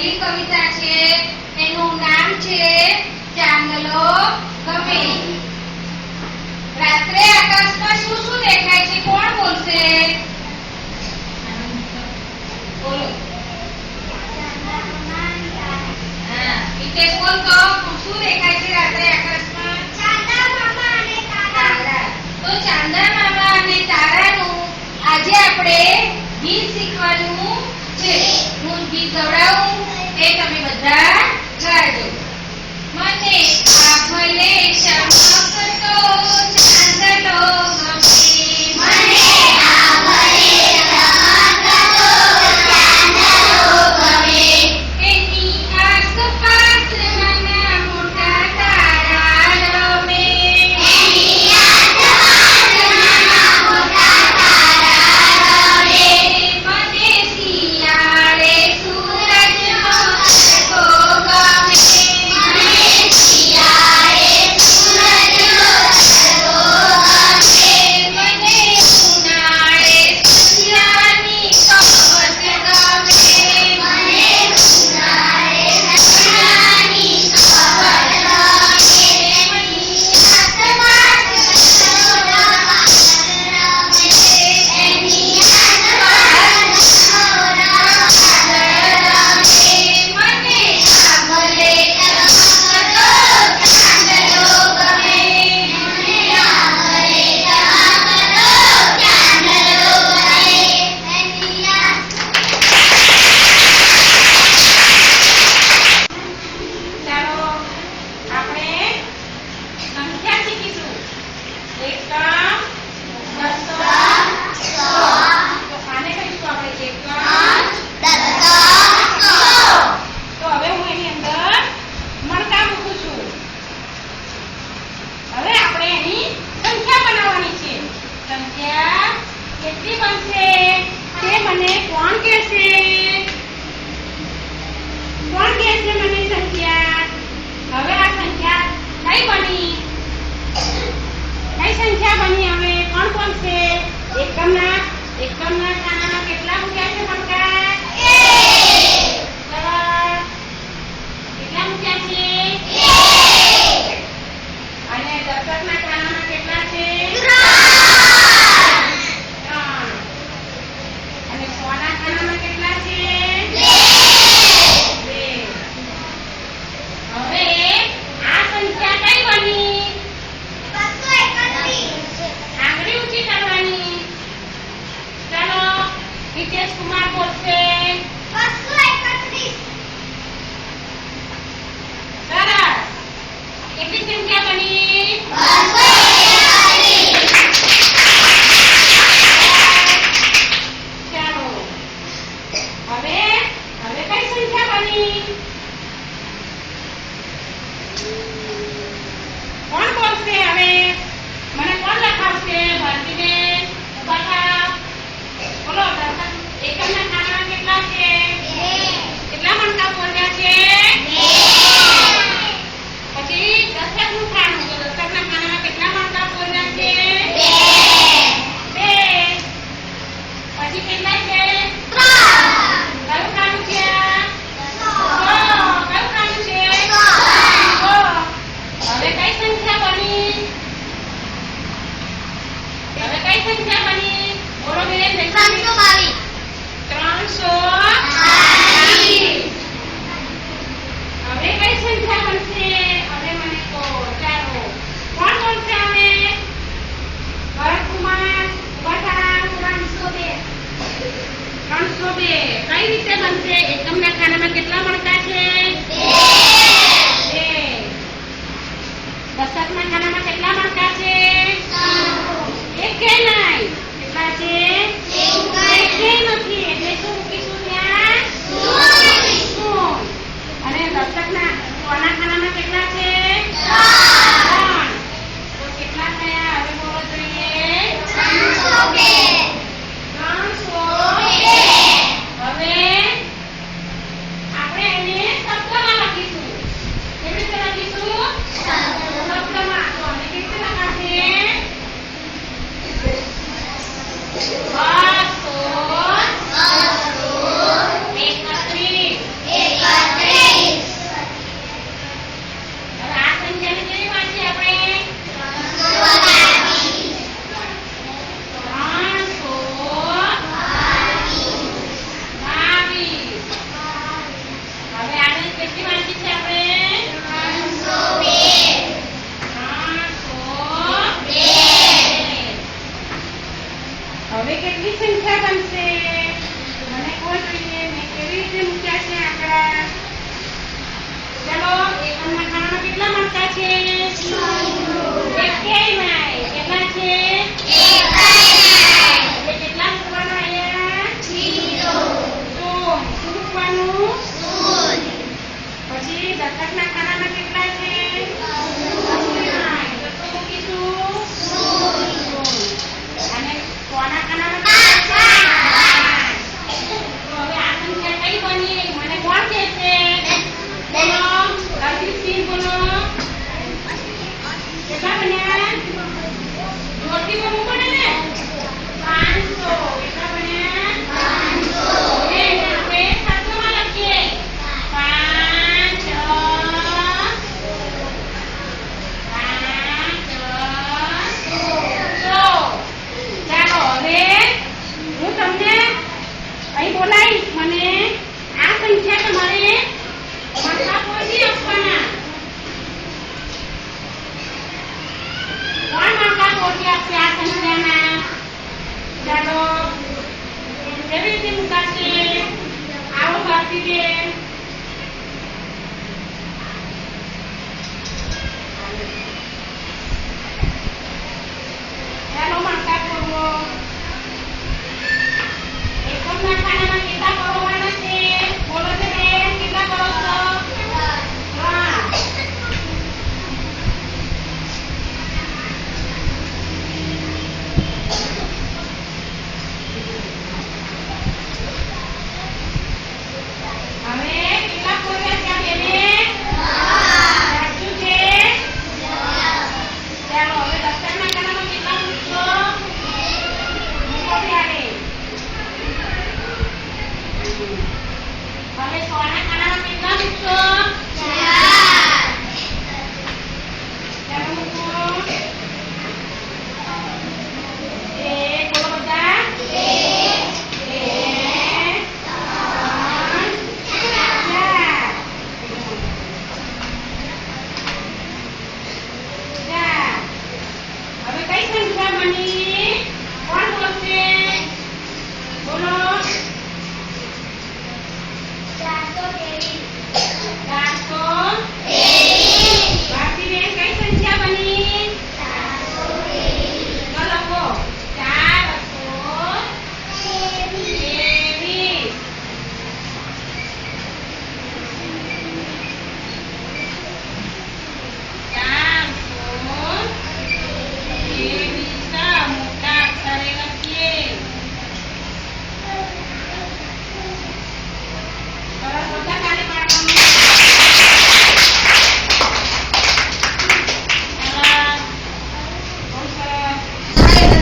પહેલી કવિતા છે એનું નામ છે ચાંદલો ગમે. રાત્રે આકાશમાં શું શું દેખાય છે? કોણ બોલશે? બોલો. હા, હિતેશ બોલ તો શું દેખાય છે રાત્રે આકાશમાં? ચાંદા મામા અને તારા. તો ચાંદા મામા અને તારાનું આજે આપણે ગીત શીખવાનું છે. હું ગીત ગવડાવું એ તમે બધા ગાજો. મને આ ભલે ચમકતો ચાંદલો ગમે. મને આ ભલે ચમકતો ચાંદલો ગમે. એની આસપાસ નાના મોટા તારા રમે. એની આસપાસ નાના મોટા તારા રમે. મને શિયાળે સૂરજનો તડકો ગમે. મને શિયાળે સૂરજનો તડકો ગમે. મને ઉનાળે સૂર્યની કવચ ગમે. મને ઉનાળે સૂર્યની કવચ ગમે. એની આસપાસ મોટા વાદળ રમે. એની આસપાસ મોટા વાદળ રમે. મને આ ભલે ચમકતો ચાંદલો ગમે. મને આ ભલે ચમકતો ચાંદલો ગમે. એની ચાલો આપણે સંખ્યા શીખીશું. 1 2 3 તો આને કહીશું આપણે 1 તો હવે હું એની અંદર મણકા મૂકું છું. હવે આપણે એની સંખ્યા બનાવવાની છે. સંખ્યા કેટલી બનશે તે મને કોણ કહેશે? કોણ કહેશે મને સંખ્યા? હવે આ સંખ્યા કઈ બની? કઈ સંખ્યા બની? હવે કોણ બોલશે? એકમના ખાનામાં કેટલા મૂક્યા છે મણકા? બરાબર. કેટલા મૂક્યા છે? અને દશકના ખાનામાં કેટલા છે? 3. અને 100 ના ખાનામાં કેટલા છે? 2. હવે આ સંખ્યા કઈ બની? 231. આંગળી ઊંચી કરવાની. ચાલો હિતેશ કુમાર બોલશે. 231. સરસ. કેટલી સંખ્યા બની? 231. ચાલો હવે કઈ સંખ્યા બની? કોણ બોલશે? હવે મને કોણ લખાવશે? ભારતીબેન ઉભા થાવ. બોલો. એકમના ખાનામાં કેટલા છે? 2. કેટલા મણકા બોલ્યા છે? 2. પછી દશકનું ખાનું. તો દશકના ખાનામાં કેટલા મણકા બોલ્યા છે? 2. 2. પછી કેટલા છે? 3. કયું ખાનું છે? 6. કેટલી વાર